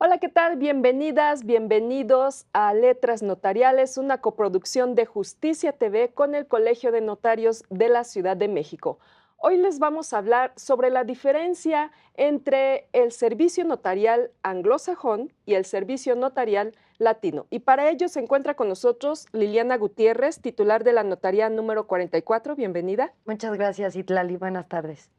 Hola, ¿qué tal? Bienvenidas, bienvenidos a Letras Notariales, una coproducción de Justicia TV con el Colegio de Notarios de la Ciudad de México. Hoy les vamos a hablar sobre la diferencia entre el servicio notarial anglosajón y el servicio notarial latino. Y para ello se encuentra con nosotros Liliana Gutiérrez, titular de la notaría número 44. Bienvenida. Muchas gracias, Itlali. Buenas tardes.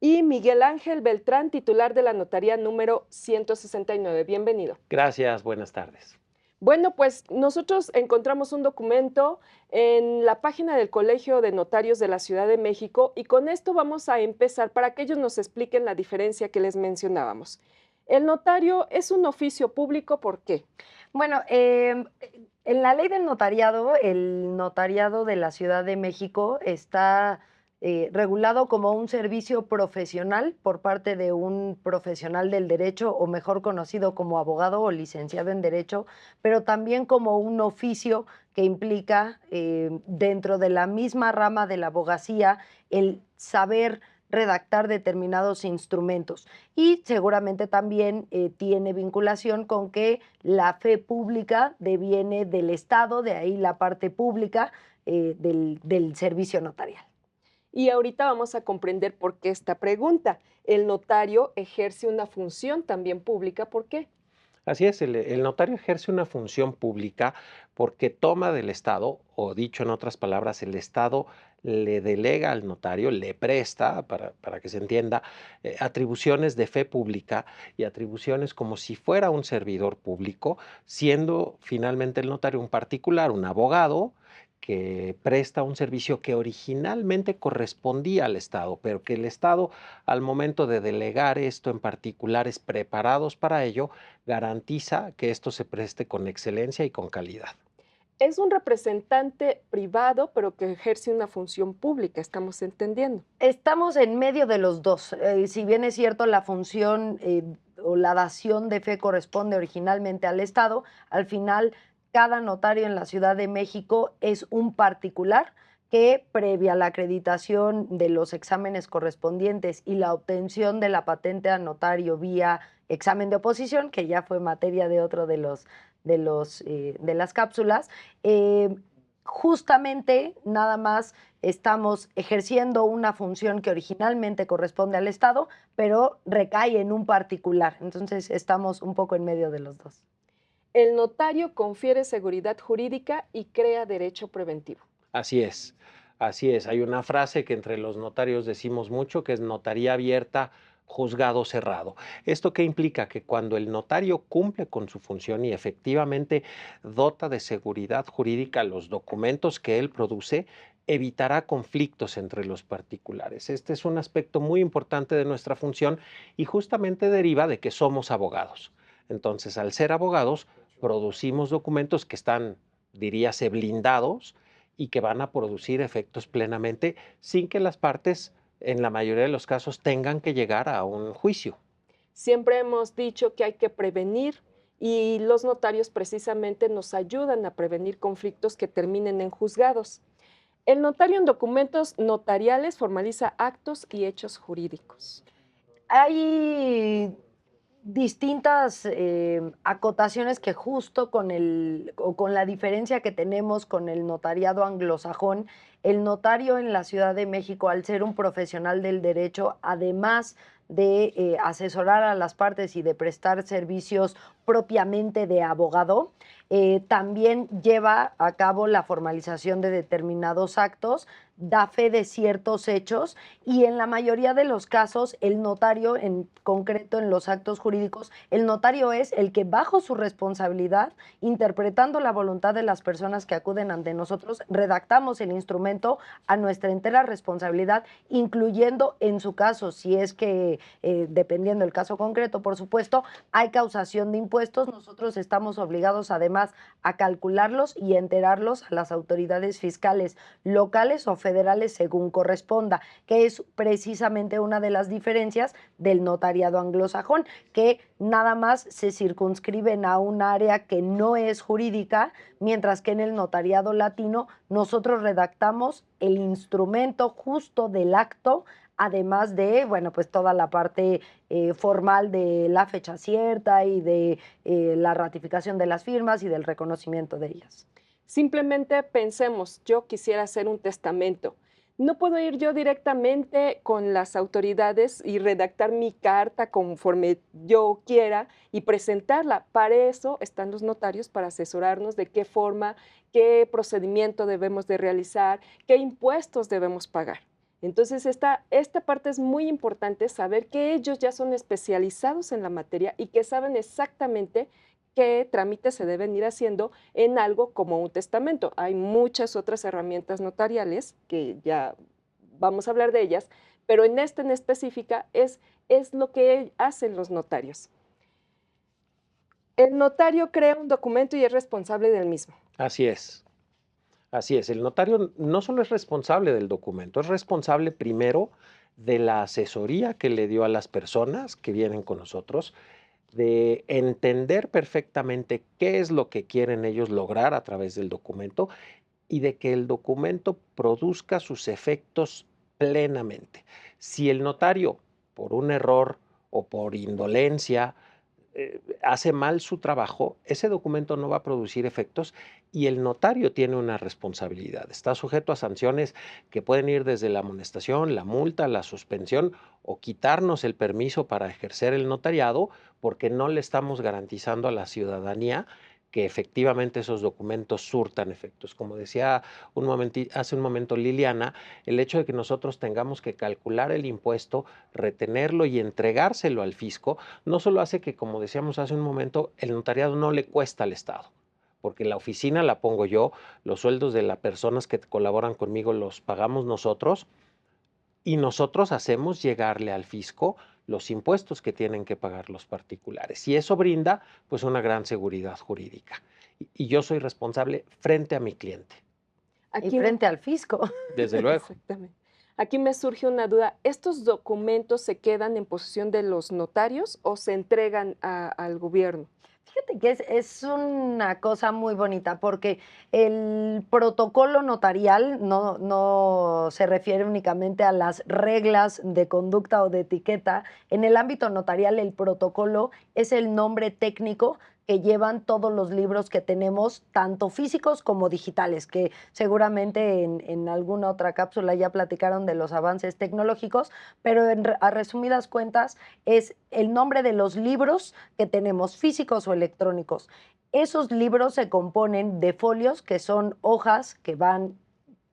Y Miguel Ángel Beltrán, titular de la notaría número 169. Bienvenido. Gracias, buenas tardes. Bueno, pues nosotros encontramos un documento en la página del Colegio de Notarios de la Ciudad de México y con esto vamos a empezar para que ellos nos expliquen la diferencia que les mencionábamos. El notario es un oficio público, ¿por qué? Bueno, en la ley del notariado, el notariado de la Ciudad de México está regulado como un servicio profesional por parte de un profesional del derecho, o mejor conocido como abogado o licenciado en derecho, pero también como un oficio que implica dentro de la misma rama de la abogacía el saber redactar determinados instrumentos, y seguramente también tiene vinculación con que la fe pública deviene del Estado, de ahí la parte pública del servicio notarial. Y ahorita vamos a comprender por qué esta pregunta. El notario ejerce una función también pública, ¿por qué? Así es, el notario ejerce una función pública porque toma del Estado, o dicho en otras palabras, el Estado le delega al notario, le presta, para que se entienda, atribuciones de fe pública y atribuciones como si fuera un servidor público, siendo finalmente el notario un particular, un abogado, que presta un servicio que originalmente correspondía al Estado, pero que el Estado, al momento de delegar esto en particulares preparados para ello, garantiza que esto se preste con excelencia y con calidad. Es un representante privado, pero que ejerce una función pública, estamos entendiendo. Estamos en medio de los dos. Si bien es cierto, la función o la dación de fe corresponde originalmente al Estado, al final cada notario en la Ciudad de México es un particular que, previa a la acreditación de los exámenes correspondientes y la obtención de la patente a notario vía examen de oposición, que ya fue materia de otro de las cápsulas, justamente nada más estamos ejerciendo una función que originalmente corresponde al Estado, pero recae en un particular. Entonces estamos un poco en medio de los dos. El notario confiere seguridad jurídica y crea derecho preventivo. Así es, así es. Hay una frase que entre los notarios decimos mucho, que es notaría abierta, juzgado cerrado. ¿Esto qué implica? Que cuando el notario cumple con su función y efectivamente dota de seguridad jurídica los documentos que él produce, evitará conflictos entre los particulares. Este es un aspecto muy importante de nuestra función y justamente deriva de que somos abogados. Entonces, al ser abogados, producimos documentos que están, diríase, blindados y que van a producir efectos plenamente sin que las partes, en la mayoría de los casos, tengan que llegar a un juicio. Siempre hemos dicho que hay que prevenir y los notarios precisamente nos ayudan a prevenir conflictos que terminen en juzgados. El notario en documentos notariales formaliza actos y hechos jurídicos. Hay distintas acotaciones que, justo con la diferencia que tenemos con el notariado anglosajón, el notario en la Ciudad de México, al ser un profesional del derecho, además de asesorar a las partes y de prestar servicios propiamente de abogado, también lleva a cabo la formalización de determinados actos, da fe de ciertos hechos, y en la mayoría de los casos el notario, en concreto en los actos jurídicos, el notario es el que, bajo su responsabilidad, interpretando la voluntad de las personas que acuden ante nosotros, redactamos el instrumento a nuestra entera responsabilidad, incluyendo, en su caso, si es que, dependiendo del caso concreto, por supuesto, hay causación de impuestos, nosotros estamos obligados además a calcularlos y enterarlos a las autoridades fiscales locales o federales según corresponda, que es precisamente una de las diferencias del notariado anglosajón, que nada más se circunscriben a un área que no es jurídica, mientras que en el notariado latino nosotros redactamos el instrumento justo del acto además de, bueno, pues toda la parte formal de la fecha cierta y de la ratificación de las firmas y del reconocimiento de ellas. Simplemente pensemos, yo quisiera hacer un testamento. No puedo ir yo directamente con las autoridades y redactar mi carta conforme yo quiera y presentarla. Para eso están los notarios, para asesorarnos de qué forma, qué procedimiento debemos de realizar, qué impuestos debemos pagar. Entonces, esta parte es muy importante, saber que ellos ya son especializados en la materia y que saben exactamente qué trámites se deben ir haciendo en algo como un testamento. Hay muchas otras herramientas notariales que ya vamos a hablar de ellas, pero en esta en específica es lo que hacen los notarios. El notario crea un documento y es responsable del mismo. Así es. Así es, el notario no solo es responsable del documento, es responsable primero de la asesoría que le dio a las personas que vienen con nosotros, de entender perfectamente qué es lo que quieren ellos lograr a través del documento y de que el documento produzca sus efectos plenamente. Si el notario, por un error o por indolencia, hace mal su trabajo, ese documento no va a producir efectos y el notario tiene una responsabilidad. Está sujeto a sanciones que pueden ir desde la amonestación, la multa, la suspensión o quitarnos el permiso para ejercer el notariado porque no le estamos garantizando a la ciudadanía que efectivamente esos documentos surtan efectos. Como decía hace un momento Liliana, el hecho de que nosotros tengamos que calcular el impuesto, retenerlo y entregárselo al fisco, no solo hace que, como decíamos hace un momento, el notariado no le cuesta al Estado, porque la oficina la pongo yo, los sueldos de las personas que colaboran conmigo los pagamos nosotros y nosotros hacemos llegarle al fisco los impuestos que tienen que pagar los particulares. Y eso brinda pues una gran seguridad jurídica. Y yo soy responsable frente a mi cliente. Y frente al fisco. Desde luego. Exactamente. Aquí me surge una duda. ¿Estos documentos se quedan en posesión de los notarios o se entregan al gobierno? Fíjate que es una cosa muy bonita porque el protocolo notarial no se refiere únicamente a las reglas de conducta o de etiqueta. En el ámbito notarial, el protocolo es el nombre técnico que llevan todos los libros que tenemos, tanto físicos como digitales, que seguramente en alguna otra cápsula ya platicaron de los avances tecnológicos, pero a resumidas cuentas es el nombre de los libros que tenemos, físicos o electrónicos. Esos libros se componen de folios, que son hojas que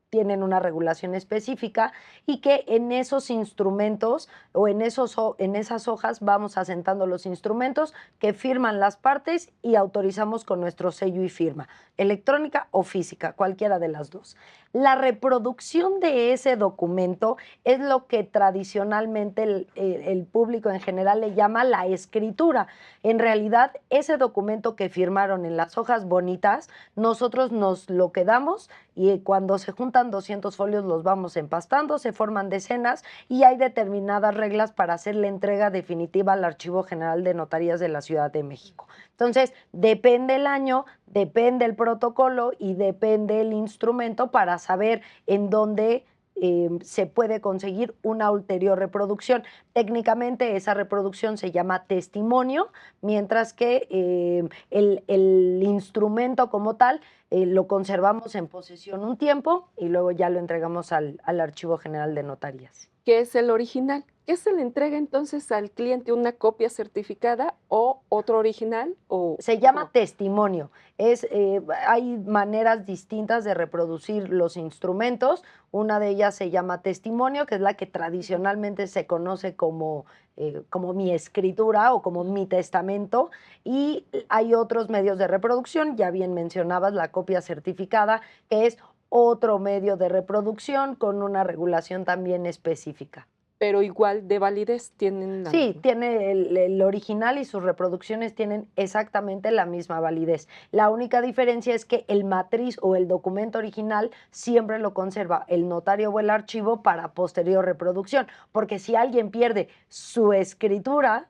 tienen una regulación específica y que en esos instrumentos o en esas hojas vamos asentando los instrumentos que firman las partes y autorizamos con nuestro sello y firma, electrónica o física, cualquiera de las dos. La reproducción de ese documento es lo que tradicionalmente el público en general le llama la escritura. En realidad, ese documento que firmaron en las hojas bonitas, nosotros nos lo quedamos y cuando se juntan 200 folios los vamos empastando, se forman decenas y hay determinadas reglas para hacer la entrega definitiva al Archivo General de Notarías de la Ciudad de México. Entonces, depende el año, depende el protocolo y depende el instrumento para saber en dónde se puede conseguir una ulterior reproducción. Técnicamente esa reproducción se llama testimonio, mientras que el instrumento como tal lo conservamos en posesión un tiempo y luego ya lo entregamos al Archivo General de Notarías. ¿Qué es el original? ¿Qué se le entrega entonces al cliente? ¿Una copia certificada o otro original? Se llama testimonio. Hay maneras distintas de reproducir los instrumentos. Una de ellas se llama testimonio, que es la que tradicionalmente se conoce como mi escritura o como mi testamento. Y hay otros medios de reproducción, ya bien mencionabas la copia certificada, que es otro medio de reproducción con una regulación también específica. Pero igual de validez tienen. Sí, tiene el original y sus reproducciones tienen exactamente la misma validez. La única diferencia es que el matriz o el documento original siempre lo conserva el notario o el archivo para posterior reproducción, porque si alguien pierde su escritura,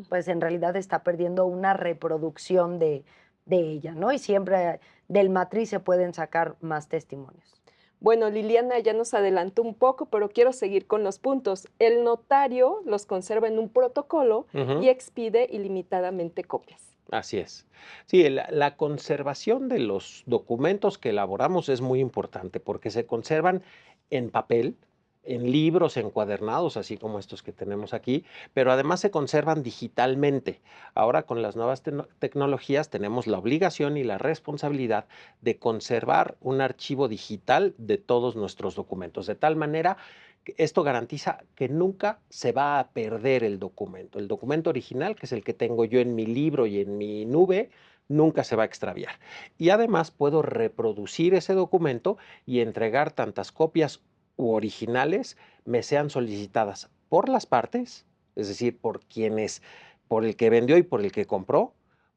pues en realidad está perdiendo una reproducción de ella, ¿no? Y siempre del matriz se pueden sacar más testimonios. Bueno, Liliana ya nos adelantó un poco, pero quiero seguir con los puntos. El notario los conserva en un protocolo y Ujú. expide ilimitadamente copias. Así es. Sí, la conservación de los documentos que elaboramos es muy importante porque se conservan en papel, en libros encuadernados, así como estos que tenemos aquí, pero además se conservan digitalmente. Ahora con las nuevas tecnologías tenemos la obligación y la responsabilidad de conservar un archivo digital de todos nuestros documentos, de tal manera que esto garantiza que nunca se va a perder el documento. El documento original, que es el que tengo yo en mi libro y en mi nube, nunca se va a extraviar. Y además puedo reproducir ese documento y entregar tantas copias u originales me sean solicitadas por las partes, es decir, por quienes, por el que vendió y por el que compró,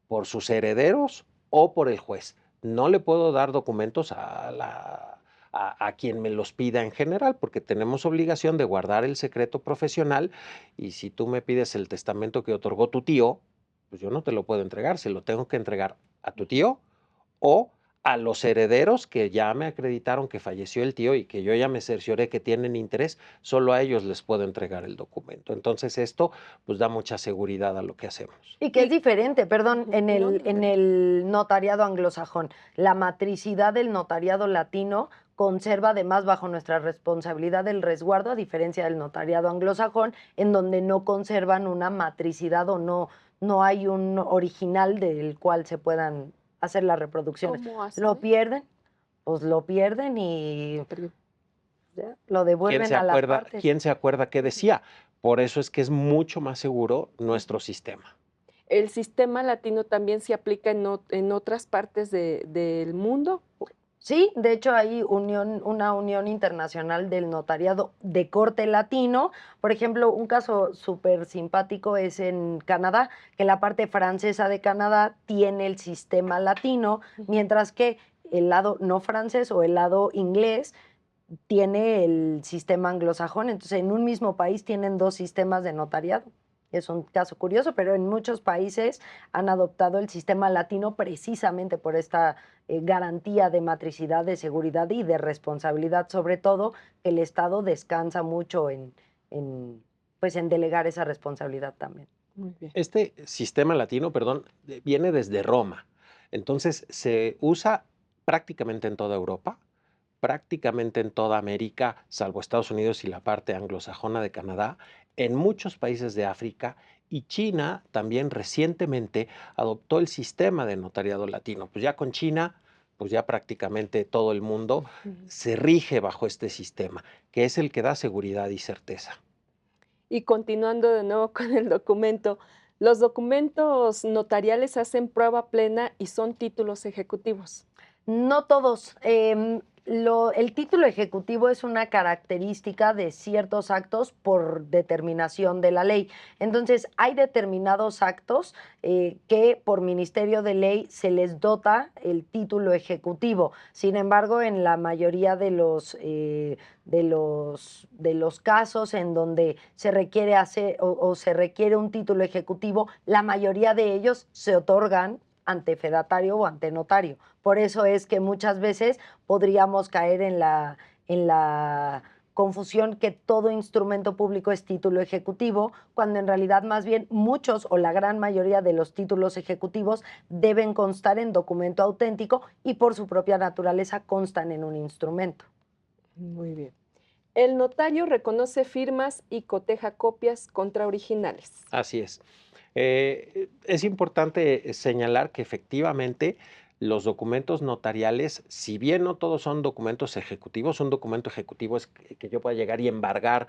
por sus herederos o por el juez. No le puedo dar documentos a quien me los pida en general, porque tenemos obligación de guardar el secreto profesional y si tú me pides el testamento que otorgó tu tío, pues yo no te lo puedo entregar, se lo tengo que entregar a tu tío o a los herederos que ya me acreditaron que falleció el tío y que yo ya me cercioré que tienen interés, solo a ellos les puedo entregar el documento. Entonces esto pues da mucha seguridad a lo que hacemos. Y que es diferente, perdón, Ujú. en No, el, en el notariado anglosajón. La matricidad del notariado latino conserva además bajo nuestra responsabilidad el resguardo, a diferencia del notariado anglosajón, en donde no conservan una matricidad o no hay un original del cual se puedan hacer las reproducciones. ¿cómo Lo hacen? pierden, pues lo pierden y Perdón. ya, lo devuelven a las partes. ¿Quién se acuerda qué decía? Por eso es que es mucho más seguro nuestro sistema. ¿El sistema latino también se aplica en otras partes del mundo? Sí, de hecho hay una unión internacional del notariado de corte latino. Por ejemplo, un caso súper simpático es en Canadá, que la parte francesa de Canadá tiene el sistema latino, mientras que el lado no francés o el lado inglés tiene el sistema anglosajón. Entonces, en un mismo país tienen dos sistemas de notariado. Es un caso curioso, pero en muchos países han adoptado el sistema latino precisamente por esta garantía de matricidad, de seguridad y de responsabilidad, sobre todo, que el Estado descansa mucho pues en delegar esa responsabilidad también. Muy bien. Este sistema latino, perdón, viene desde Roma. Entonces se usa prácticamente en toda Europa, prácticamente en toda América, salvo Estados Unidos y la parte anglosajona de Canadá, en muchos países de África y China también recientemente adoptó el sistema de notariado latino. Pues ya con China, pues ya prácticamente todo el mundo se rige bajo este sistema, que es el que da seguridad y certeza. Y continuando de nuevo con el documento, los documentos notariales hacen prueba plena y son títulos ejecutivos. No todos. El título ejecutivo es una característica de ciertos actos por determinación de la ley. Entonces, hay determinados actos que por ministerio de ley se les dota el título ejecutivo. Sin embargo, en la mayoría de los casos en donde se requiere hacer o se requiere un título ejecutivo, la mayoría de ellos se otorgan ante fedatario o ante notario. Por eso es que muchas veces podríamos caer en la confusión que todo instrumento público es título ejecutivo, cuando en realidad más bien muchos o la gran mayoría de los títulos ejecutivos deben constar en documento auténtico y por su propia naturaleza constan en un instrumento. Muy bien. El notario reconoce firmas y coteja copias contra originales. Así es. Es importante señalar que efectivamente los documentos notariales, si bien no todos son documentos ejecutivos, un documento ejecutivo es que yo pueda llegar y embargar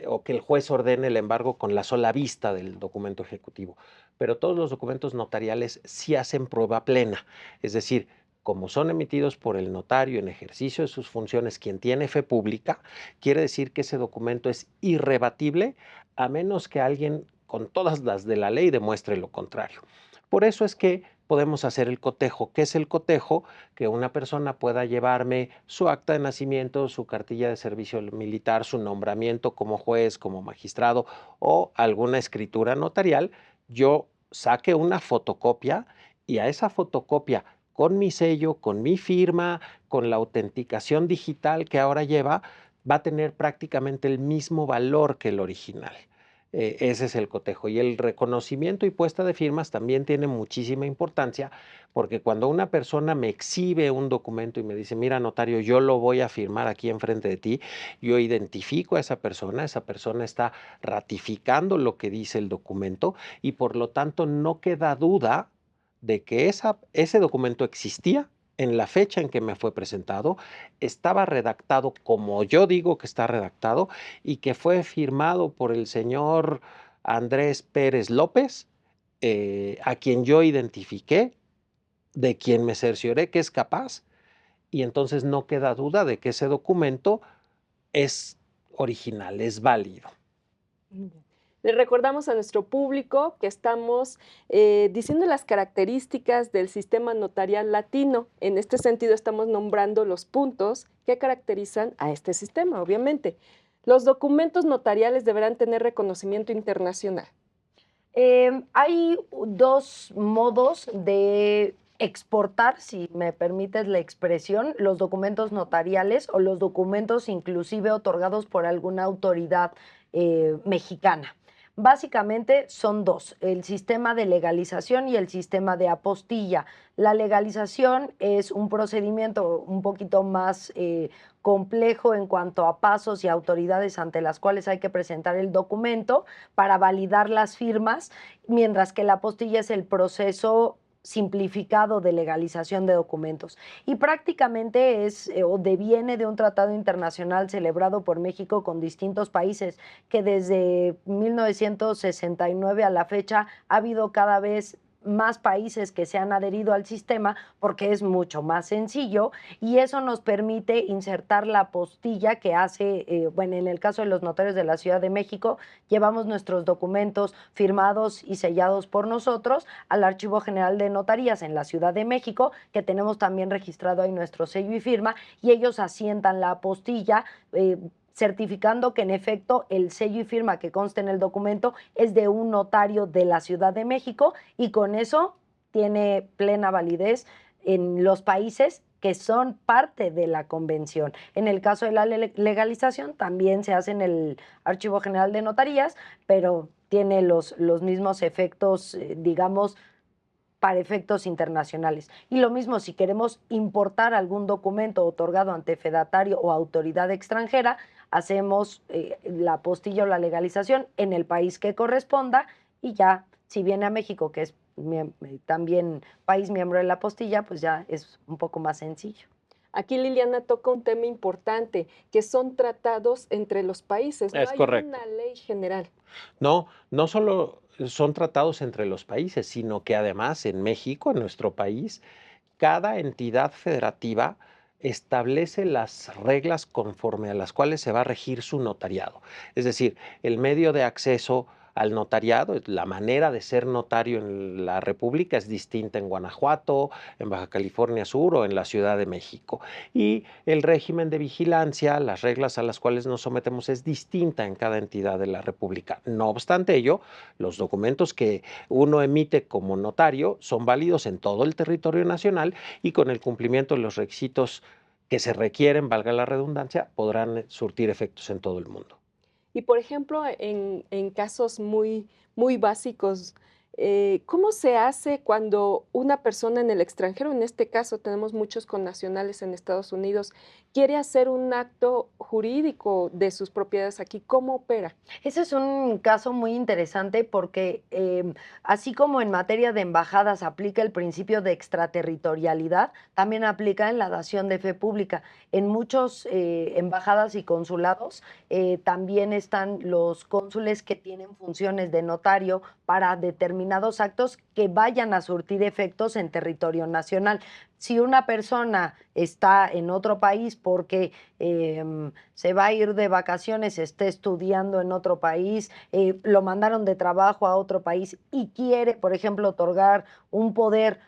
o que el juez ordene el embargo con la sola vista del documento ejecutivo, pero todos los documentos notariales sí hacen prueba plena, es decir, como son emitidos por el notario en ejercicio de sus funciones, quien tiene fe pública, quiere decir que ese documento es irrebatible a menos que alguien con todas las de la ley demuestre lo contrario. Por eso es que podemos hacer el cotejo. ¿Qué es el cotejo? Que una persona pueda llevarme su acta de nacimiento, su cartilla de servicio militar, su nombramiento como juez, como magistrado o alguna escritura notarial. Yo saque una fotocopia y a esa fotocopia con mi sello, con mi firma, con la autenticación digital que ahora lleva, va a tener prácticamente el mismo valor que el original. Ese es el cotejo. Y el reconocimiento y puesta de firmas también tiene muchísima importancia, porque cuando una persona me exhibe un documento y me dice, mira, notario, yo lo voy a firmar aquí enfrente de ti, yo identifico a esa persona está ratificando lo que dice el documento y por lo tanto no queda duda de que ese documento existía en la fecha en que me fue presentado, estaba redactado como yo digo que está redactado y que fue firmado por el señor Andrés Pérez López, a quien yo identifiqué, de quien me cercioré que es capaz, y entonces no queda duda de que ese documento es original, es válido. Le recordamos a nuestro público que estamos diciendo las características del sistema notarial latino. En este sentido, estamos nombrando los puntos que caracterizan a este sistema, obviamente. Los documentos notariales deberán tener reconocimiento internacional. Hay dos modos de exportar, si me permites la expresión, los documentos notariales o los documentos inclusive otorgados por alguna autoridad mexicana. Básicamente son dos, el sistema de legalización y el sistema de apostilla. La legalización es un procedimiento un poquito más complejo en cuanto a pasos y autoridades ante las cuales hay que presentar el documento para validar las firmas, mientras que la apostilla es el proceso simplificado de legalización de documentos. Y prácticamente es o deviene de un tratado internacional celebrado por México con distintos países, que desde 1969 a la fecha ha habido cada vez más países que se han adherido al sistema porque es mucho más sencillo y eso nos permite insertar la apostilla que hace, bueno, en el caso de los notarios de la Ciudad de México, llevamos nuestros documentos firmados y sellados por nosotros al Archivo General de Notarías en la Ciudad de México, que tenemos también registrado ahí nuestro sello y firma, y ellos asientan la apostilla, certificando que en efecto el sello y firma que consta en el documento es de un notario de la Ciudad de México y con eso tiene plena validez en los países que son parte de la convención. En el caso de la legalización también se hace en el Archivo General de Notarías, pero tiene los mismos efectos, digamos, para efectos internacionales. Y lo mismo si queremos importar algún documento otorgado ante fedatario o autoridad extranjera, hacemos la apostilla o la legalización en el país que corresponda y ya, si viene a México, que es también país miembro de la apostilla, pues ya es un poco más sencillo. Aquí Liliana toca un tema importante, que son tratados entre los países, no Es hay correcto. una ley general. No, no solo son tratados entre los países, sino que además en México, en nuestro país, cada entidad federativa establece las reglas conforme a las cuales se va a regir su notariado. Es decir, el medio de acceso al notariado, la manera de ser notario en la República es distinta en Guanajuato, en Baja California Sur o en la Ciudad de México. Y el régimen de vigilancia, las reglas a las cuales nos sometemos es distinta en cada entidad de la República. No obstante ello, los documentos que uno emite como notario son válidos en todo el territorio nacional y con el cumplimiento de los requisitos que se requieren, valga la redundancia, podrán surtir efectos en todo el mundo. Y por ejemplo, en casos muy, muy básicos, ¿cómo se hace cuando una persona en el extranjero, en este caso tenemos muchos connacionales en Estados Unidos, quiere hacer un acto jurídico de sus propiedades aquí? ¿Cómo opera? Ese es un caso muy interesante porque así como en materia de embajadas aplica el principio de extraterritorialidad, también aplica en la dación de fe pública. En muchos embajadas y consulados también están los cónsules que tienen funciones de notario para determinados actos que vayan a surtir efectos en territorio nacional. Si una persona está en otro país porque se va a ir de vacaciones, está estudiando en otro país, lo mandaron de trabajo a otro país y quiere, por ejemplo, otorgar un poder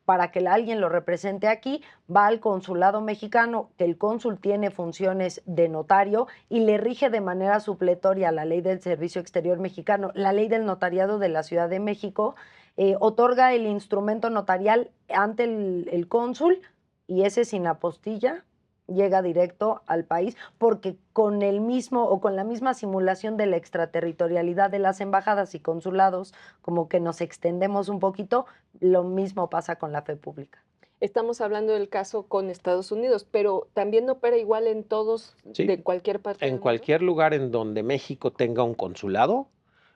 para que alguien lo represente aquí, va al consulado mexicano, que el cónsul tiene funciones de notario y le rige de manera supletoria la ley del Servicio Exterior Mexicano, la ley del notariado de la Ciudad de México, otorga el instrumento notarial ante el cónsul y ese sin apostilla llega directo al país, porque con el mismo o con la misma simulación de la extraterritorialidad de las embajadas y consulados, como que nos extendemos un poquito, lo mismo pasa con la fe pública. Estamos hablando del caso con Estados Unidos, pero también opera igual en todos, Sí, de cualquier parte del en mundo. cualquier lugar en donde México tenga un consulado,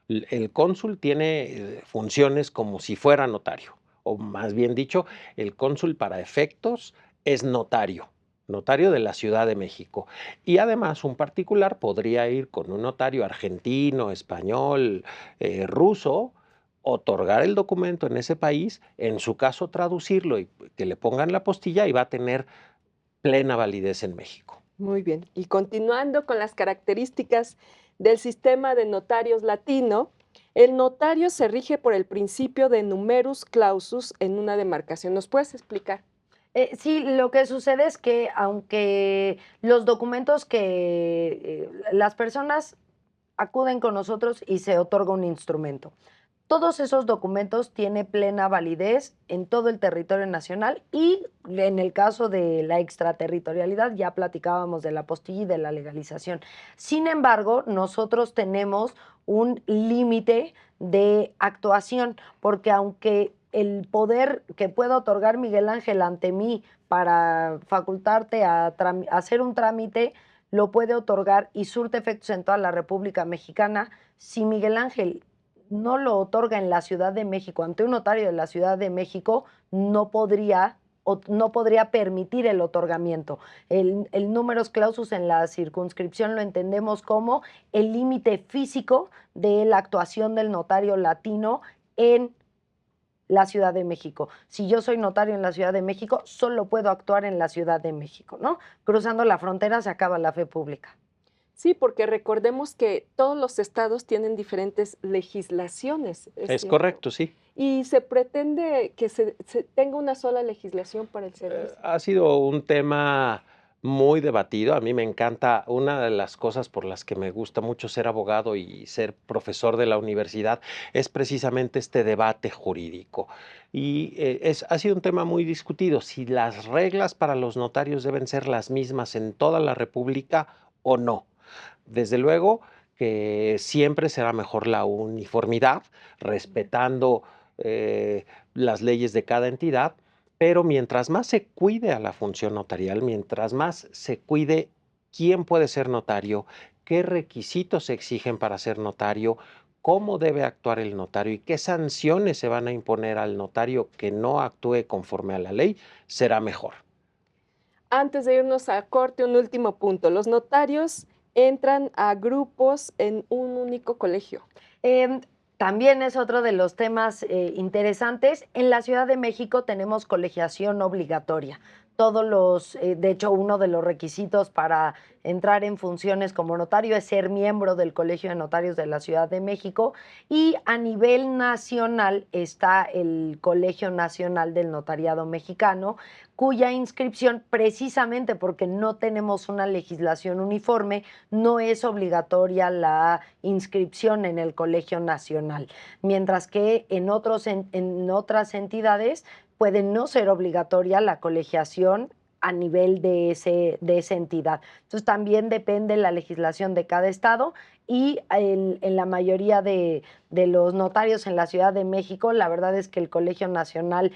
el cónsul tiene funciones como si fuera notario, o más bien dicho, el cónsul para efectos es notario, notario de la Ciudad de México. Y además un particular podría ir con un notario argentino, español, ruso, otorgar el documento en ese país, en su caso traducirlo y que le pongan la apostilla y va a tener plena validez en México. Muy bien. Y continuando con las características del sistema de notarios latino, el notario se rige por el principio de numerus clausus en una demarcación. ¿Nos puedes explicar? Sí, lo que sucede es que aunque los documentos que las personas acuden con nosotros y se otorga un instrumento, todos esos documentos tienen plena validez en todo el territorio nacional y en el caso de la extraterritorialidad ya platicábamos de la apostilla y de la legalización. Sin embargo, nosotros tenemos un límite de actuación porque aunque el poder que pueda otorgar Miguel Ángel ante mí para facultarte a hacer un trámite, lo puede otorgar y surte efectos en toda la República Mexicana, si Miguel Ángel no lo otorga en la Ciudad de México, ante un notario de la Ciudad de México, no podría permitir el otorgamiento. El numerus clausus en la circunscripción lo entendemos como el límite físico de la actuación del notario latino en la Ciudad de México. Si yo soy notario en la Ciudad de México, solo puedo actuar en la Ciudad de México, ¿no? Cruzando la frontera se acaba la fe pública. Sí, porque recordemos que todos los estados tienen diferentes legislaciones. Es cierto? correcto, sí. Y se pretende que se tenga una sola legislación para el servicio. Ha sido un tema muy debatido. A mí me encanta, una de las cosas por las que me gusta mucho ser abogado y ser profesor de la universidad es precisamente este debate jurídico. Y ha sido un tema muy discutido, si las reglas para los notarios deben ser las mismas en toda la República o no. Desde luego que siempre será mejor la uniformidad, respetando las leyes de cada entidad, pero mientras más se cuide a la función notarial, mientras más se cuide quién puede ser notario, qué requisitos se exigen para ser notario, cómo debe actuar el notario y qué sanciones se van a imponer al notario que no actúe conforme a la ley, será mejor. Antes de irnos a corte, un último punto. Los notarios entran a grupos en un único colegio. También es otro de los temas interesantes. En la Ciudad de México tenemos colegiación obligatoria. De hecho, uno de los requisitos para entrar en funciones como notario es ser miembro del Colegio de Notarios de la Ciudad de México y a nivel nacional está el Colegio Nacional del Notariado Mexicano, cuya inscripción, precisamente porque no tenemos una legislación uniforme, no es obligatoria la inscripción en el Colegio Nacional, mientras que en otras entidades puede no ser obligatoria la colegiación a nivel de esa entidad. Entonces también depende la legislación de cada estado y en la mayoría de los notarios en la Ciudad de México, la verdad es que el Colegio Nacional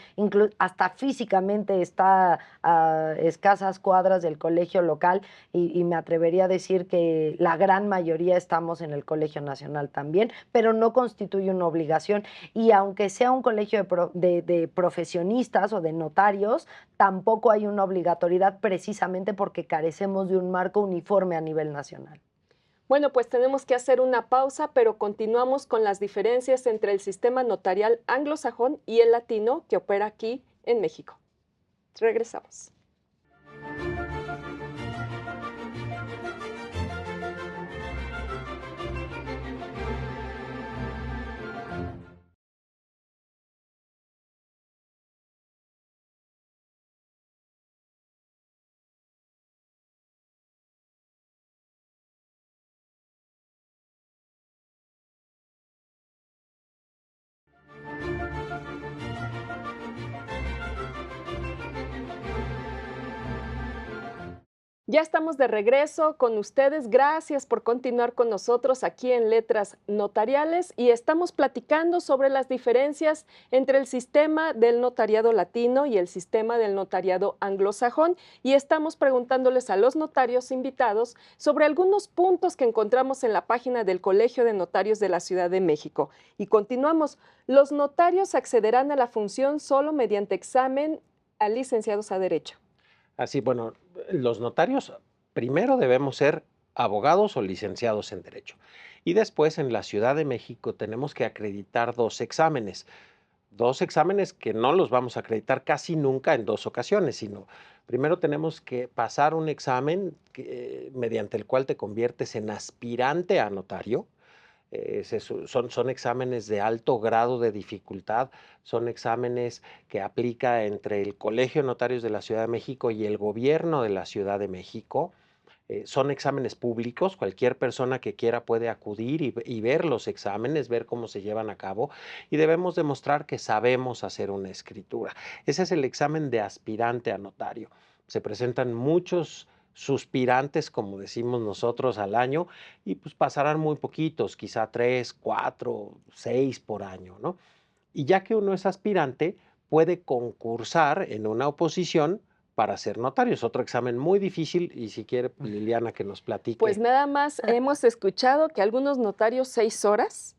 hasta físicamente está a escasas cuadras del colegio local y me atrevería a decir que la gran mayoría estamos en el Colegio Nacional también, pero no constituye una obligación y aunque sea un colegio de profesionistas o de notarios, tampoco hay una obligatoriedad precisamente porque carecemos de un marco uniforme a nivel nacional. Bueno, pues tenemos que hacer una pausa, pero continuamos con las diferencias entre el sistema notarial anglosajón y el latino que opera aquí en México. Regresamos. Ya estamos de regreso con ustedes. Gracias por continuar con nosotros aquí en Letras Notariales y estamos platicando sobre las diferencias entre el sistema del notariado latino y el sistema del notariado anglosajón y estamos preguntándoles a los notarios invitados sobre algunos puntos que encontramos en la página del Colegio de Notarios de la Ciudad de México. Y continuamos. Los notarios accederán a la función solo mediante examen a licenciados a Derecho. Así, bueno, los notarios primero debemos ser abogados o licenciados en Derecho. Y después en la Ciudad de México tenemos que acreditar dos exámenes que no los vamos a acreditar casi nunca en dos ocasiones, sino primero tenemos que pasar un examen mediante el cual te conviertes en aspirante a notario. Son exámenes de alto grado de dificultad, son exámenes que aplica entre el Colegio de Notarios de la Ciudad de México y el gobierno de la Ciudad de México. Son exámenes públicos, cualquier persona que quiera puede acudir y ver los exámenes, ver cómo se llevan a cabo y debemos demostrar que sabemos hacer una escritura. Ese es el examen de aspirante a notario. Se presentan muchos suspirantes, como decimos nosotros, al año y pues pasarán muy poquitos, quizá 3, 4, 6 por año, ¿no? Y ya que uno es aspirante, puede concursar en una oposición para ser notario. Es otro examen muy difícil y si quiere Liliana que nos platique. Pues nada más hemos escuchado que algunos notarios 6 horas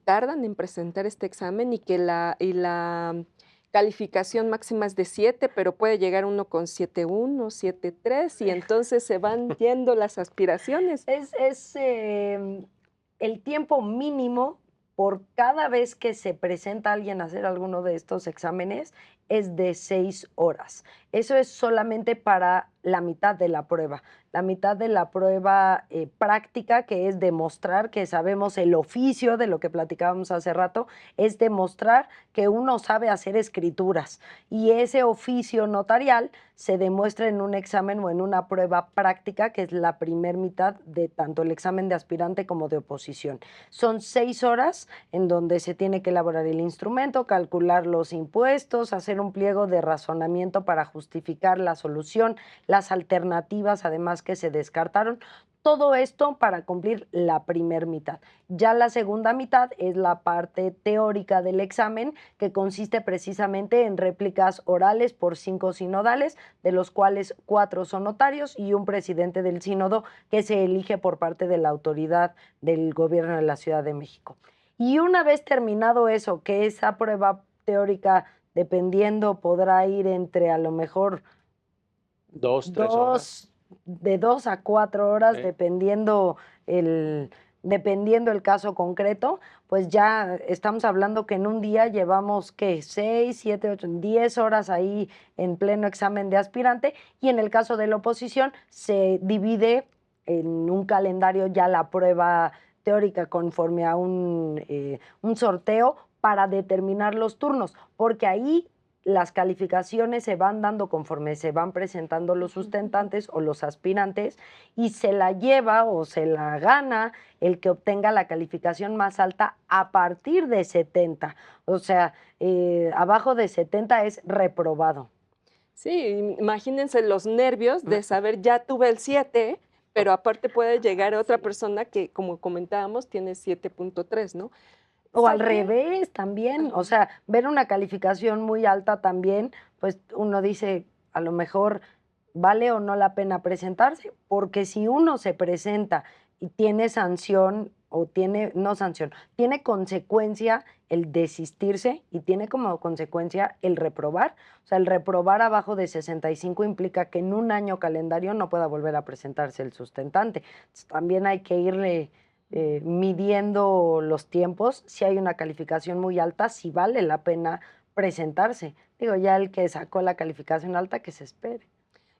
tardan en presentar este examen y que la calificación máxima es de 7, pero puede llegar uno con 7.1, 7.3 y entonces se van yendo las aspiraciones. Es el tiempo mínimo por cada vez que se presenta alguien a hacer alguno de estos exámenes es de 6 horas. Eso es solamente para la mitad de la prueba. La mitad de la prueba práctica, que es demostrar que sabemos el oficio de lo que platicábamos hace rato, es demostrar que uno sabe hacer escrituras. Y ese oficio notarial se demuestra en un examen o en una prueba práctica, que es la primer mitad de tanto el examen de aspirante como de oposición. Son 6 horas en donde se tiene que elaborar el instrumento, calcular los impuestos, hacer un pliego de razonamiento para justificar la solución, las alternativas además que se descartaron. Todo esto para cumplir la primer mitad. Ya la segunda mitad es la parte teórica del examen, que consiste precisamente en réplicas orales por 5 sinodales, de los cuales 4 son notarios y un presidente del sínodo que se elige por parte de la autoridad del gobierno de la Ciudad de México. Y una vez terminado eso, que esa prueba teórica, dependiendo, podrá ir entre a lo mejor 2, 3 horas. De 2 a 4 horas, Sí. dependiendo el caso concreto, pues ya estamos hablando que en un día llevamos, ¿qué? 6, 7, 8, 10 horas ahí en pleno examen de aspirante, y en el caso de la oposición se divide en un calendario ya la prueba teórica conforme a un sorteo para determinar los turnos, porque ahí las calificaciones se van dando conforme se van presentando los sustentantes o los aspirantes y se la lleva o se la gana el que obtenga la calificación más alta a partir de 70. O sea, abajo de 70 es reprobado. Sí, imagínense los nervios de saber ya tuve el 7, pero aparte puede llegar otra persona que, como comentábamos, tiene 7.3, ¿no? O al ¿Sabe qué? revés también, o sea, ver una calificación muy alta también, pues uno dice, a lo mejor vale o no la pena presentarse, porque si uno se presenta y tiene sanción o tiene, no sanción, tiene consecuencia el desistirse y tiene como consecuencia el reprobar. O sea, el reprobar abajo de 65 implica que en un año calendario no pueda volver a presentarse el sustentante. Entonces, también hay que irle midiendo los tiempos, si hay una calificación muy alta, si vale la pena presentarse. Digo, ya el que sacó la calificación alta, que se espere.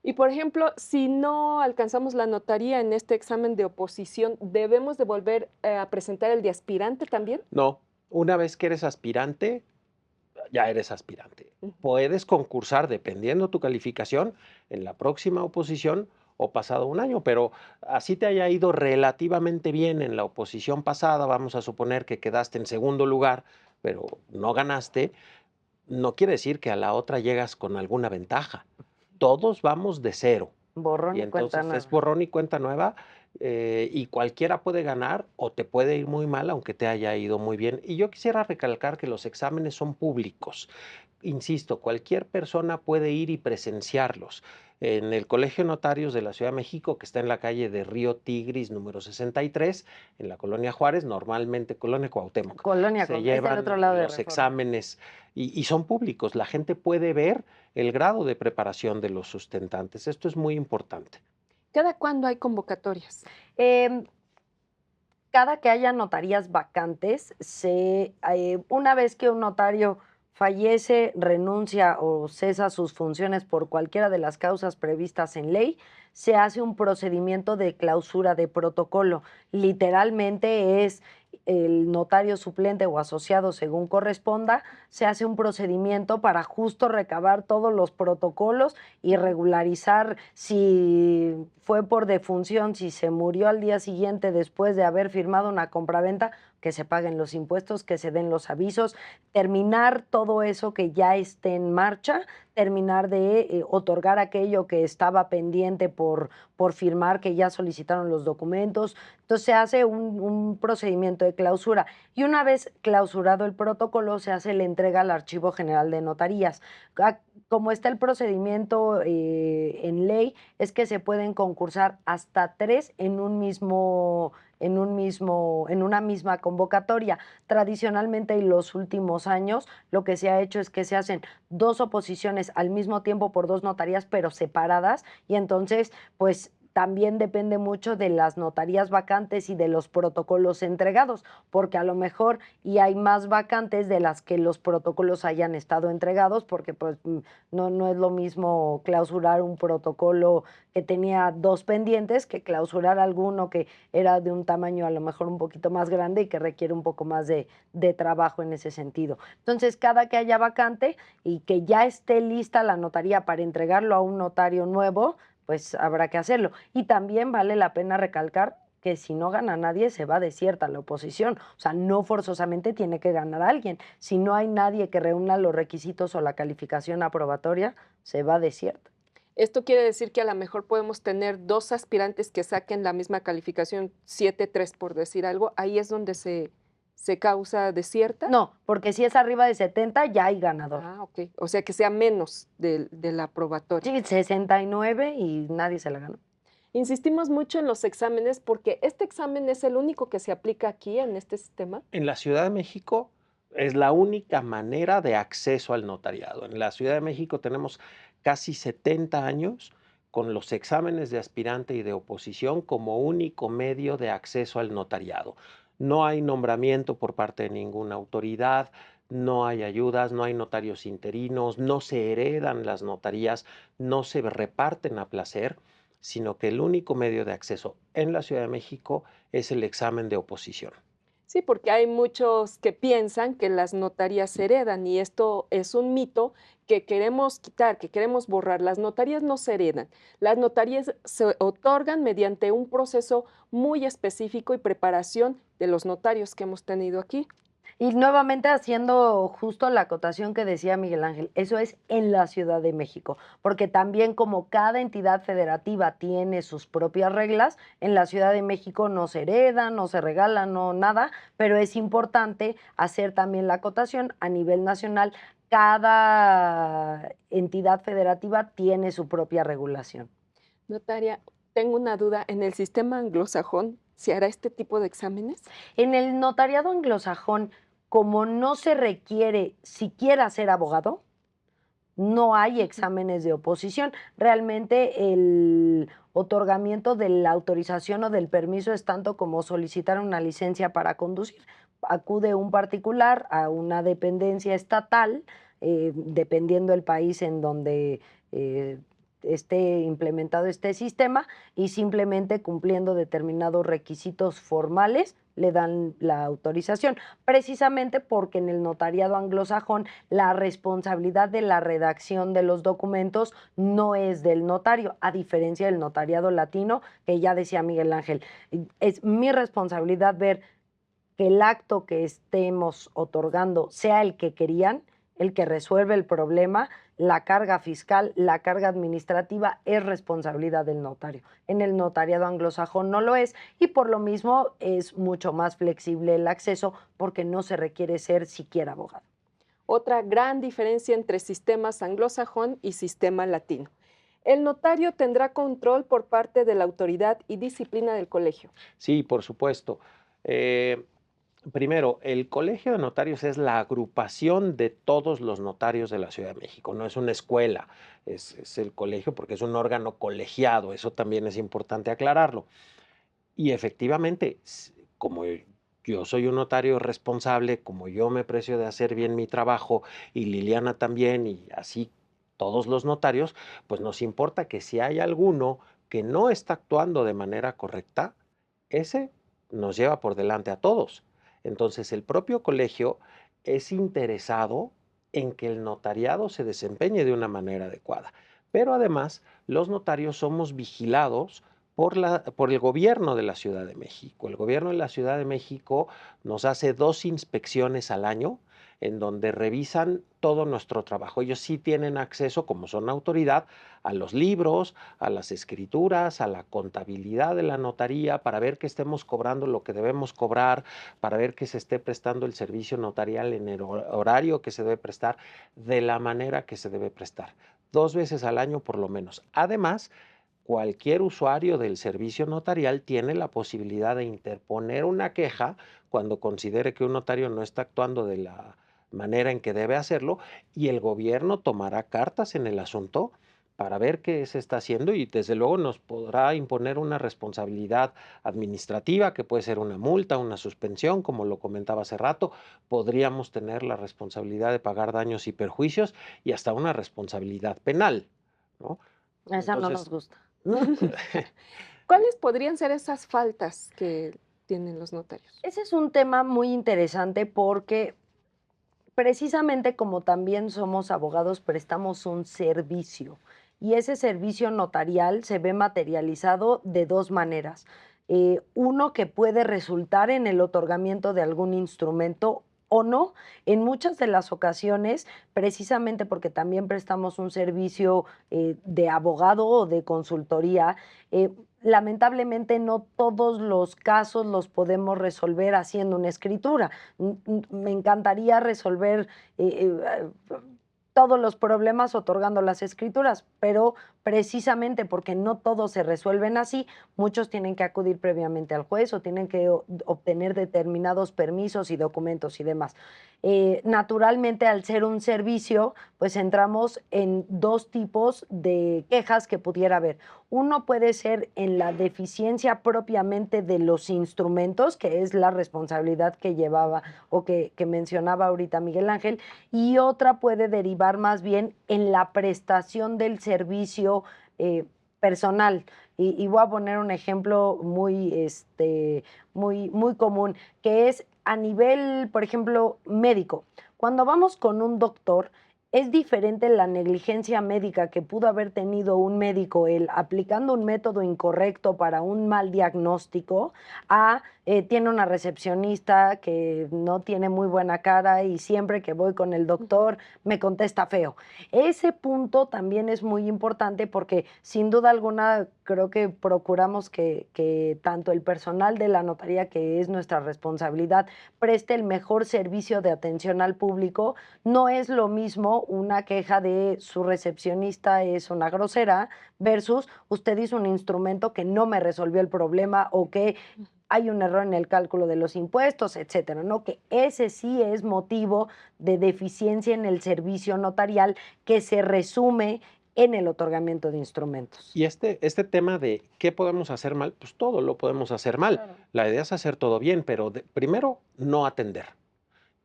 Y por ejemplo, si no alcanzamos la notaría en este examen de oposición, ¿debemos de volver a presentar el de aspirante también? No, una vez que eres aspirante, ya eres aspirante. Ujú. Puedes concursar, dependiendo tu calificación, en la próxima oposición o pasado un año, pero así te haya ido relativamente bien en la oposición pasada, vamos a suponer que quedaste en segundo lugar, pero no ganaste, no quiere decir que a la otra llegas con alguna ventaja. Todos vamos de cero. Borrón Y y cuenta entonces es nueva. borrón y cuenta nueva, y cualquiera puede ganar o te puede ir muy mal aunque te haya ido muy bien. Y yo quisiera recalcar que los exámenes son públicos. Insisto, cualquier persona puede ir y presenciarlos. En el Colegio de Notarios de la Ciudad de México, que está en la calle de Río Tigris, número 63, en la Colonia Juárez, normalmente Colonia Cuauhtémoc, Colonia, se es del otro llevan lado de los Reforma. exámenes y son públicos. La gente puede ver el grado de preparación de los sustentantes. Esto es muy importante. ¿Cada cuándo hay convocatorias? Em, Cada que haya notarías vacantes, una vez que un notario fallece, renuncia o cesa sus funciones por cualquiera de las causas previstas en ley, se hace un procedimiento de clausura de protocolo. Literalmente es el notario suplente o asociado, según corresponda, se hace un procedimiento para justo recabar todos los protocolos y regularizar si fue por defunción, si se murió al día siguiente después de haber firmado una compraventa, que se paguen los impuestos, que se den los avisos, terminar todo eso que ya esté en marcha, terminar de otorgar aquello que estaba pendiente por firmar, que ya solicitaron los documentos. Entonces se hace un procedimiento de clausura y una vez clausurado el protocolo se hace la entrega al Archivo General de Notarías. Como está el procedimiento en ley, es que se pueden concursar hasta 3 en una misma convocatoria. Tradicionalmente en los últimos años lo que se ha hecho es que se hacen 2 oposiciones al mismo tiempo por 2 notarías, pero separadas, y entonces pues también depende mucho de las notarías vacantes y de los protocolos entregados, porque a lo mejor y hay más vacantes de las que los protocolos hayan estado entregados, porque pues no es lo mismo clausurar un protocolo que tenía 2 pendientes que clausurar alguno que era de un tamaño a lo mejor un poquito más grande y que requiere un poco más de trabajo en ese sentido. Entonces, cada que haya vacante y que ya esté lista la notaría para entregarlo a un notario nuevo, pues habrá que hacerlo. Y también vale la pena recalcar que si no gana nadie, se va desierta la oposición. O sea, no forzosamente tiene que ganar alguien. Si no hay nadie que reúna los requisitos o la calificación aprobatoria, se va desierta. Esto quiere decir que a lo mejor podemos tener 2 aspirantes que saquen la misma calificación, 7.3 por decir algo, ahí es donde se causa desierta. No, porque si es arriba de 70, ya hay ganador. Ah, ok. O sea, que sea menos de la aprobatoria. Sí, 69 y nadie se la ganó. Insistimos mucho en los exámenes porque este examen es el único que se aplica aquí en este sistema. En la Ciudad de México es la única manera de acceso al notariado. En la Ciudad de México tenemos casi 70 años con los exámenes de aspirante y de oposición como único medio de acceso al notariado. No hay nombramiento por parte de ninguna autoridad, no hay ayudas, no hay notarios interinos, no se heredan las notarías, no se reparten a placer, sino que el único medio de acceso en la Ciudad de México es el examen de oposición. Sí, porque hay muchos que piensan que las notarías se heredan y esto es un mito que queremos quitar, que queremos borrar. Las notarías no se heredan. Las notarías se otorgan mediante un proceso muy específico y preparación de los notarios que hemos tenido aquí. Y nuevamente haciendo justo la acotación que decía Miguel Ángel, eso es en la Ciudad de México, porque también como cada entidad federativa tiene sus propias reglas, en la Ciudad de México no se hereda, no se regala, no nada, pero es importante hacer también la acotación a nivel nacional. Cada entidad federativa tiene su propia regulación. Notaria, tengo una duda. ¿En el sistema anglosajón se hará este tipo de exámenes? En el notariado anglosajón, como no se requiere siquiera ser abogado, no hay exámenes de oposición. Realmente el otorgamiento de la autorización o del permiso es tanto como solicitar una licencia para conducir. Acude un particular a una dependencia estatal, dependiendo del país en donde esté implementado este sistema, y simplemente cumpliendo determinados requisitos formales le dan la autorización, precisamente porque en el notariado anglosajón la responsabilidad de la redacción de los documentos no es del notario, a diferencia del notariado latino, que ya decía Miguel Ángel, es mi responsabilidad ver que el acto que estemos otorgando sea el que querían el que resuelve el problema, la carga fiscal, la carga administrativa es responsabilidad del notario. En el notariado anglosajón no lo es y por lo mismo es mucho más flexible el acceso porque no se requiere ser siquiera abogado. Otra gran diferencia entre sistemas anglosajón y sistema latino. El notario tendrá control por parte de la autoridad y disciplina del colegio. Sí, por supuesto. Eh, Primero, el Colegio de Notarios es la agrupación de todos los notarios de la Ciudad de México, no es una escuela, es el colegio porque es un órgano colegiado, eso también es importante aclararlo. Y efectivamente, como yo soy un notario responsable, como yo me precio de hacer bien mi trabajo y Liliana también y así todos los notarios, pues nos importa que si hay alguno que no está actuando de manera correcta, ese nos lleva por delante a todos. Entonces el propio colegio es interesado en que el notariado se desempeñe de una manera adecuada. Pero además, los notarios somos vigilados por el gobierno de la Ciudad de México. El gobierno de la Ciudad de México nos hace 2 inspecciones al año en donde revisan todo nuestro trabajo. Ellos sí tienen acceso, como son autoridad, a los libros, a las escrituras, a la contabilidad de la notaría, para ver que estemos cobrando lo que debemos cobrar, para ver que se esté prestando el servicio notarial en el horario que se debe prestar, de la manera que se debe prestar. 2 veces al año por lo menos. Además, cualquier usuario del servicio notarial tiene la posibilidad de interponer una queja cuando considere que un notario no está actuando de la manera en que debe hacerlo y el gobierno tomará cartas en el asunto para ver qué se está haciendo y desde luego nos podrá imponer una responsabilidad administrativa que puede ser una multa, una suspensión, como lo comentaba hace rato, podríamos tener la responsabilidad de pagar daños y perjuicios y hasta una responsabilidad penal, ¿no? Esa no nos Entonces, gusta. ¿Cuáles podrían ser esas faltas que tienen los notarios? Ese es un tema muy interesante porque precisamente como también somos abogados, prestamos un servicio y ese servicio notarial se ve materializado de dos maneras. Uno que puede resultar en el otorgamiento de algún instrumento o no. En muchas de las ocasiones, precisamente porque también prestamos un servicio de abogado o de consultoría, lamentablemente no todos los casos los podemos resolver haciendo una escritura. Me encantaría resolver todos los problemas otorgando las escrituras, pero precisamente porque no todos se resuelven así, muchos tienen que acudir previamente al juez o tienen que obtener determinados permisos y documentos y demás. Naturalmente, al ser un servicio, pues entramos en dos tipos de quejas que pudiera haber. Uno puede ser en la deficiencia propiamente de los instrumentos, que es la responsabilidad que llevaba o que mencionaba ahorita Miguel Ángel, y otra puede derivar más bien en la prestación del servicio personal. Y voy a poner un ejemplo muy común, que es a nivel, por ejemplo, médico. Cuando vamos con un doctor, es diferente la negligencia médica que pudo haber tenido un médico, él aplicando un método incorrecto para un mal diagnóstico, a tiene una recepcionista que no tiene muy buena cara y siempre que voy con el doctor me contesta feo. Ese punto también es muy importante porque sin duda alguna creo que procuramos que tanto el personal de la notaría, que es nuestra responsabilidad, preste el mejor servicio de atención al público. No es lo mismo una queja de su recepcionista es una grosera versus usted hizo un instrumento que no me resolvió el problema o que hay un error en el cálculo de los impuestos, etcétera, ¿no? Que ese sí es motivo de deficiencia en el servicio notarial que se resume en el otorgamiento de instrumentos. y este tema de qué podemos hacer mal, pues todo lo podemos hacer mal. Claro. La idea es hacer todo bien, pero primero no atender.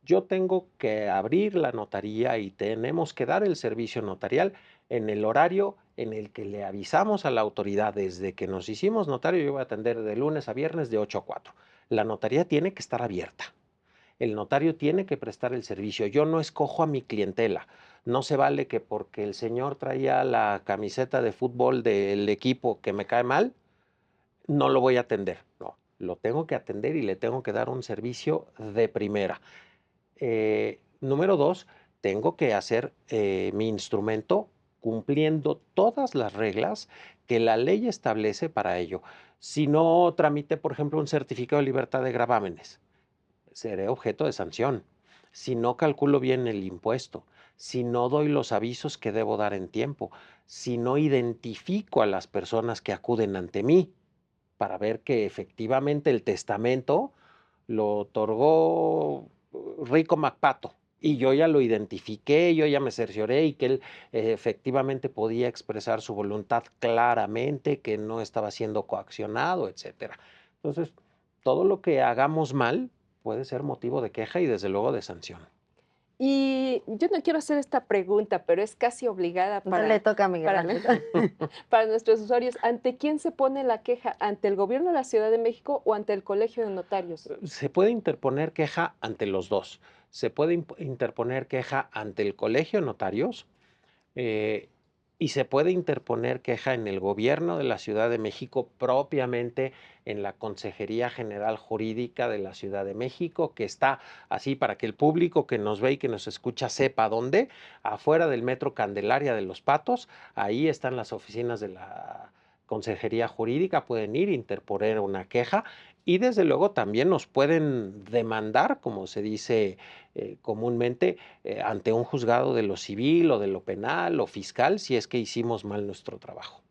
Yo tengo que abrir la notaría y tenemos que dar el servicio notarial en el horario en el que le avisamos a la autoridad. Desde que nos hicimos notario, yo voy a atender de lunes a viernes de 8 a 4. La notaría tiene que estar abierta. El notario tiene que prestar el servicio. Yo no escojo a mi clientela. No se vale que porque el señor traía la camiseta de fútbol del equipo que me cae mal, no lo voy a atender. No, lo tengo que atender y le tengo que dar un servicio de primera. Número 2, tengo que hacer mi instrumento cumpliendo todas las reglas que la ley establece para ello. Si no tramité, por ejemplo, un certificado de libertad de gravámenes, seré objeto de sanción. Si no calculo bien el impuesto, si no doy los avisos que debo dar en tiempo, si no identifico a las personas que acuden ante mí para ver que efectivamente el testamento lo otorgó Rico MacPato y yo ya lo identifiqué, yo ya me cercioré y que él efectivamente podía expresar su voluntad claramente, que no estaba siendo coaccionado, etcétera. Entonces, todo lo que hagamos mal puede ser motivo de queja y desde luego de sanción. Y yo no quiero hacer esta pregunta, pero es casi obligada Entonces le toca a Miguel para, Ángel. para nuestros usuarios. ¿Ante quién se pone la queja? ¿Ante el gobierno de la Ciudad de México o ante el Colegio de Notarios? Se puede interponer queja ante los dos. Se puede interponer queja ante el Colegio de Notarios eh, y se puede interponer queja en el gobierno de la Ciudad de México, propiamente en la Consejería General Jurídica de la Ciudad de México, que está así para que el público que nos ve y que nos escucha sepa dónde, afuera del Metro Candelaria de los Patos. Ahí están las oficinas de la Consejería Jurídica, pueden ir, interponer una queja y desde luego también nos pueden demandar, como se dice comúnmente, ante un juzgado de lo civil o de lo penal o fiscal, si es que hicimos mal nuestro trabajo.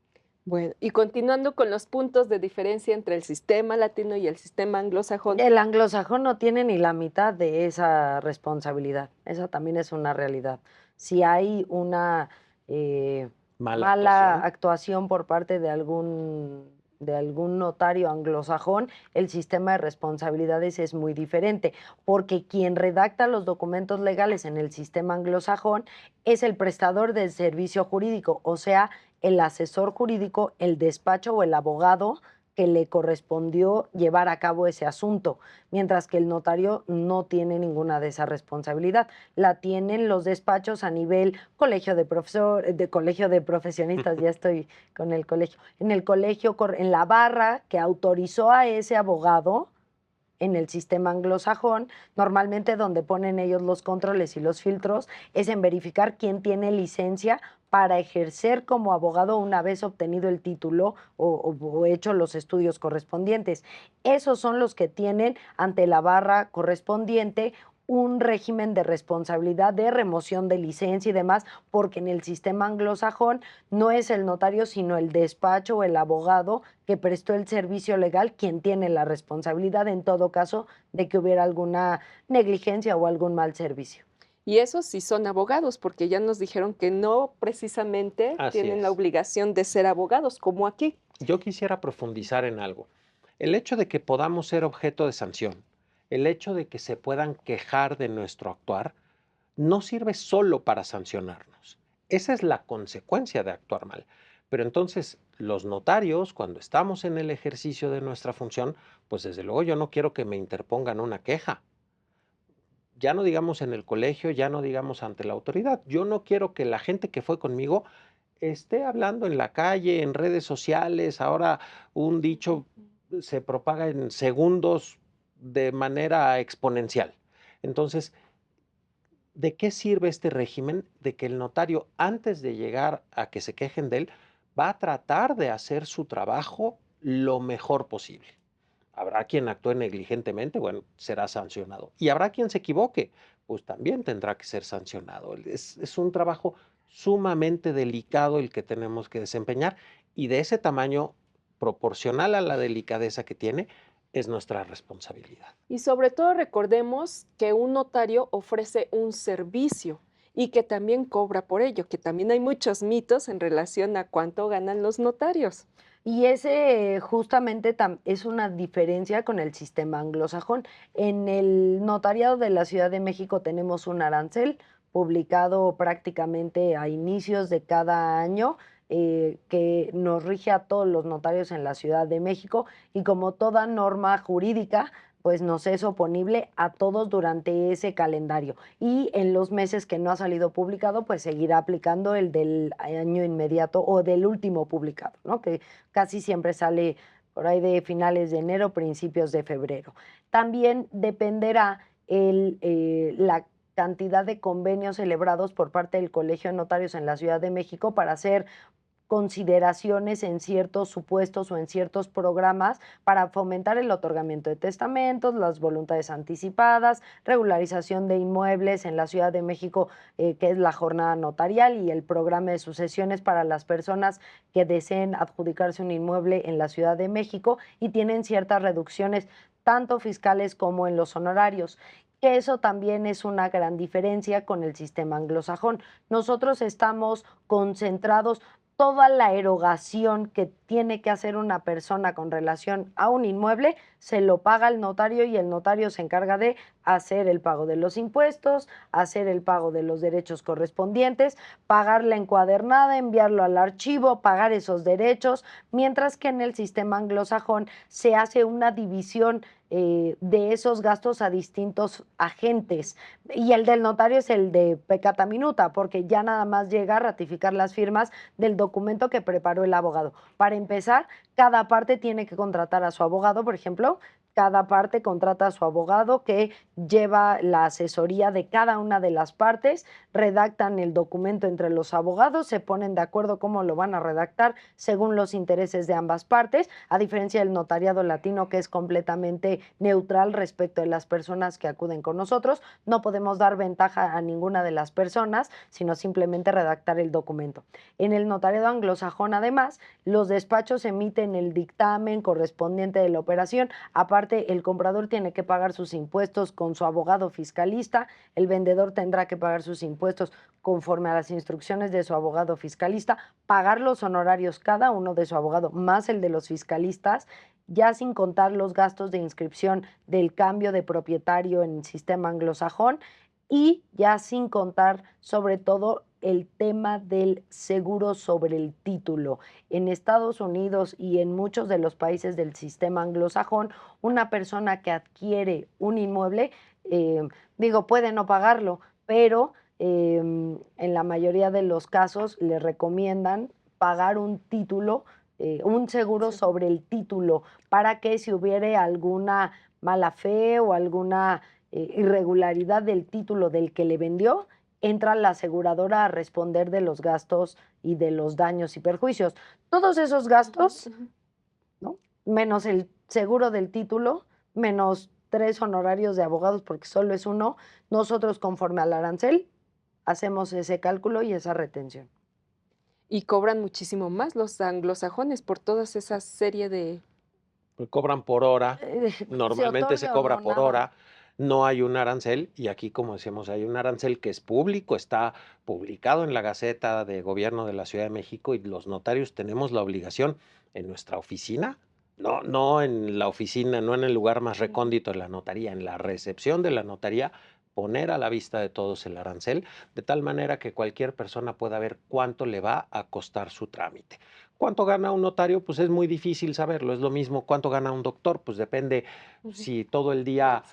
Bueno, y continuando con los puntos de diferencia entre el sistema latino y el sistema anglosajón. El anglosajón no tiene ni la mitad de esa responsabilidad. Esa también es una realidad. Si hay una mala actuación por parte de algún notario anglosajón, el sistema de responsabilidades es muy diferente, porque quien redacta los documentos legales en el sistema anglosajón es el prestador del servicio jurídico, o sea, el asesor jurídico, el despacho o el abogado que le correspondió llevar a cabo ese asunto, mientras que el notario no tiene ninguna de esa responsabilidad. La tienen los despachos a nivel colegio de profesionistas, ya estoy con el colegio, en el colegio, en la barra que autorizó a ese abogado en el sistema anglosajón, normalmente donde ponen ellos los controles y los filtros, es en verificar quién tiene licencia para ejercer como abogado una vez obtenido el título o hecho los estudios correspondientes. Esos son los que tienen ante la barra correspondiente un régimen de responsabilidad de remoción de licencia y demás, porque en el sistema anglosajón no es el notario, sino el despacho o el abogado que prestó el servicio legal quien tiene la responsabilidad en todo caso de que hubiera alguna negligencia o algún mal servicio. Y esos sí son abogados, porque ya nos dijeron que no precisamente tienen la obligación de ser abogados, como aquí. Yo quisiera profundizar en algo. El hecho de que podamos ser objeto de sanción, el hecho de que se puedan quejar de nuestro actuar, no sirve solo para sancionarnos. Esa es la consecuencia de actuar mal. Pero entonces, los notarios, cuando estamos en el ejercicio de nuestra función, pues desde luego yo no quiero que me interpongan una queja. Ya no digamos en el colegio, ya no digamos ante la autoridad. Yo no quiero que la gente que fue conmigo esté hablando en la calle, en redes sociales. Ahora un dicho se propaga en segundos de manera exponencial. Entonces, ¿de qué sirve este régimen? De que el notario, antes de llegar a que se quejen de él, va a tratar de hacer su trabajo lo mejor posible. Habrá quien actúe negligentemente, bueno, será sancionado. Y habrá quien se equivoque, pues también tendrá que ser sancionado. Es un trabajo sumamente delicado el que tenemos que desempeñar y de ese tamaño, proporcional a la delicadeza que tiene, es nuestra responsabilidad. Y sobre todo recordemos que un notario ofrece un servicio y que también cobra por ello, que también hay muchos mitos en relación a cuánto ganan los notarios. Y ese justamente es una diferencia con el sistema anglosajón. En el notariado de la Ciudad de México tenemos un arancel publicado prácticamente a inicios de cada año, que nos rige a todos los notarios en la Ciudad de México y como toda norma jurídica, pues nos es oponible a todos durante ese calendario. Y en los meses que no ha salido publicado, pues seguirá aplicando el del año inmediato o del último publicado, ¿no? Que casi siempre sale por ahí de finales de enero, principios de febrero. También dependerá la cantidad de convenios celebrados por parte del Colegio de Notarios en la Ciudad de México para hacer consideraciones en ciertos supuestos o en ciertos programas para fomentar el otorgamiento de testamentos, las voluntades anticipadas, regularización de inmuebles en la Ciudad de México, que es la jornada notarial, y el programa de sucesiones para las personas que deseen adjudicarse un inmueble en la Ciudad de México y tienen ciertas reducciones tanto fiscales como en los honorarios, que eso también es una gran diferencia con el sistema anglosajón. Nosotros estamos concentrados, toda la erogación que tiene que hacer una persona con relación a un inmueble, se lo paga el notario y el notario se encarga de hacer el pago de los impuestos, hacer el pago de los derechos correspondientes, pagar la encuadernada, enviarlo al archivo, pagar esos derechos, mientras que en el sistema anglosajón se hace una división de esos gastos a distintos agentes. Y el del notario es el de peccata minuta, porque ya nada más llega a ratificar las firmas del documento que preparó el abogado. Para empezar, cada parte tiene que contratar a su abogado, por ejemplo. Cada parte contrata a su abogado que lleva la asesoría de cada una de las partes, redactan el documento entre los abogados, se ponen de acuerdo cómo lo van a redactar según los intereses de ambas partes, a diferencia del notariado latino, que es completamente neutral respecto de las personas que acuden con nosotros. No podemos dar ventaja a ninguna de las personas, sino simplemente redactar el documento. En el notariado anglosajón, además, los despachos emiten el dictamen correspondiente de la operación. Aparte, el comprador tiene que pagar sus impuestos con su abogado fiscalista, el vendedor tendrá que pagar sus impuestos conforme a las instrucciones de su abogado fiscalista, pagar los honorarios cada uno de su abogado más el de los fiscalistas, ya sin contar los gastos de inscripción del cambio de propietario en el sistema anglosajón, y ya sin contar sobre todo el tema del seguro sobre el título. En Estados Unidos y en muchos de los países del sistema anglosajón, una persona que adquiere un inmueble, puede no pagarlo, pero en la mayoría de los casos le recomiendan pagar un título, un seguro sobre el título, para que si hubiere alguna mala fe o alguna irregularidad del título del que le vendió, entra la aseguradora a responder de los gastos y de los daños y perjuicios. Todos esos gastos, ¿no?, menos el seguro del título, menos 3 honorarios de abogados, porque solo es uno, nosotros conforme al arancel hacemos ese cálculo y esa retención. Y cobran muchísimo más los anglosajones por toda esa serie de... Cobran por hora, Se normalmente se otorga o cobra no por nada. hora, no hay un arancel, y aquí, como decíamos, hay un arancel que es público, está publicado en la Gaceta de Gobierno de la Ciudad de México, y los notarios tenemos la obligación en nuestra oficina, no en la oficina, no en el lugar más recóndito de la notaría, en la recepción de la notaría, poner a la vista de todos el arancel, de tal manera que cualquier persona pueda ver cuánto le va a costar su trámite. ¿Cuánto gana un notario? Pues es muy difícil saberlo. Es lo mismo cuánto gana un doctor. Pues depende si todo el día,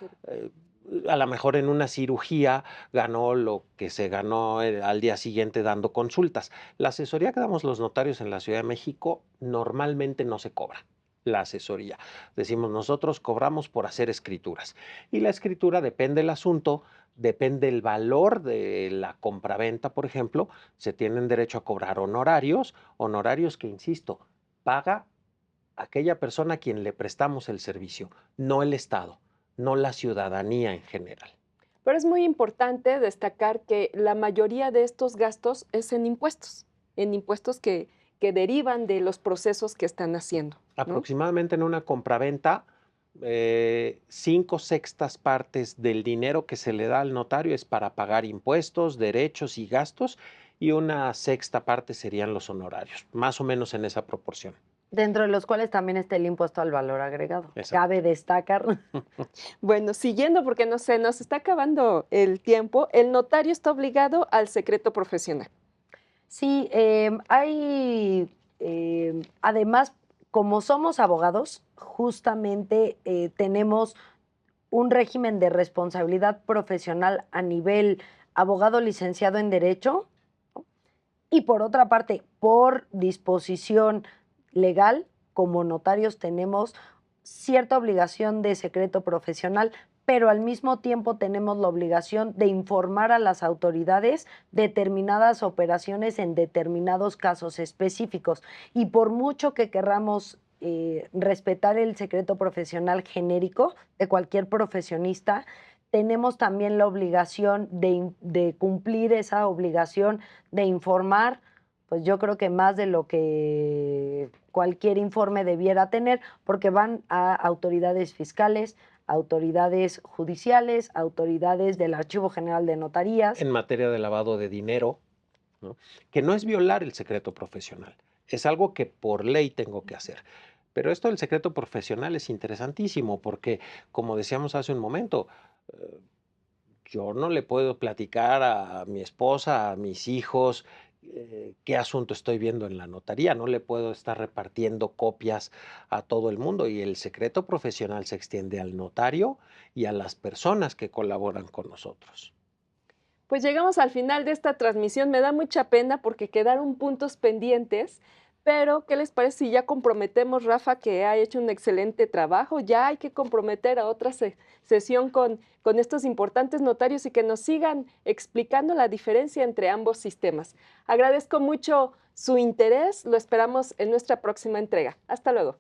a lo mejor en una cirugía, ganó lo que se ganó al día siguiente dando consultas. La asesoría que damos los notarios en la Ciudad de México normalmente no se cobra. La asesoría. Decimos, nosotros cobramos por hacer escrituras. Y la escritura, depende del asunto, depende el valor de la compraventa, por ejemplo, se tienen derecho a cobrar honorarios que, insisto, paga aquella persona a quien le prestamos el servicio, no el Estado, no la ciudadanía en general. Pero es muy importante destacar que la mayoría de estos gastos es en impuestos que derivan de los procesos que están haciendo, ¿no? Aproximadamente en una compraventa, 5/6 partes del dinero que se le da al notario es para pagar impuestos, derechos y gastos, y 1/6 parte serían los honorarios, más o menos en esa proporción. Dentro de los cuales también está el impuesto al valor agregado. Exacto. Cabe destacar. Bueno, siguiendo, porque no sé, nos está acabando el tiempo, el notario está obligado al secreto profesional. Sí, además, como somos abogados, justamente tenemos un régimen de responsabilidad profesional a nivel abogado licenciado en Derecho, ¿no? Y por otra parte, por disposición legal, como notarios tenemos cierta obligación de secreto profesional pero al mismo tiempo tenemos la obligación de informar a las autoridades determinadas operaciones en determinados casos específicos. Y por mucho que querramos respetar el secreto profesional genérico de cualquier profesionista, tenemos también la obligación de cumplir esa obligación de informar, pues yo creo que más de lo que cualquier informe debiera tener, porque van a autoridades fiscales, autoridades judiciales, autoridades del Archivo General de Notarías. En materia de lavado de dinero, ¿no? Que no es violar el secreto profesional, es algo que por ley tengo que hacer. Pero esto del secreto profesional es interesantísimo porque, como decíamos hace un momento, eh, yo no le puedo platicar a mi esposa, a mis hijos, qué asunto estoy viendo en la notaría. No le puedo estar repartiendo copias a todo el mundo y el secreto profesional se extiende al notario y a las personas que colaboran con nosotros. Pues llegamos al final de esta transmisión. Me da mucha pena porque quedaron puntos pendientes, pero ¿qué les parece si ya comprometemos, Rafa, que ha hecho un excelente trabajo? Ya hay que comprometer a otra sesión con estos importantes notarios y que nos sigan explicando la diferencia entre ambos sistemas. Agradezco mucho su interés, lo esperamos en nuestra próxima entrega. Hasta luego.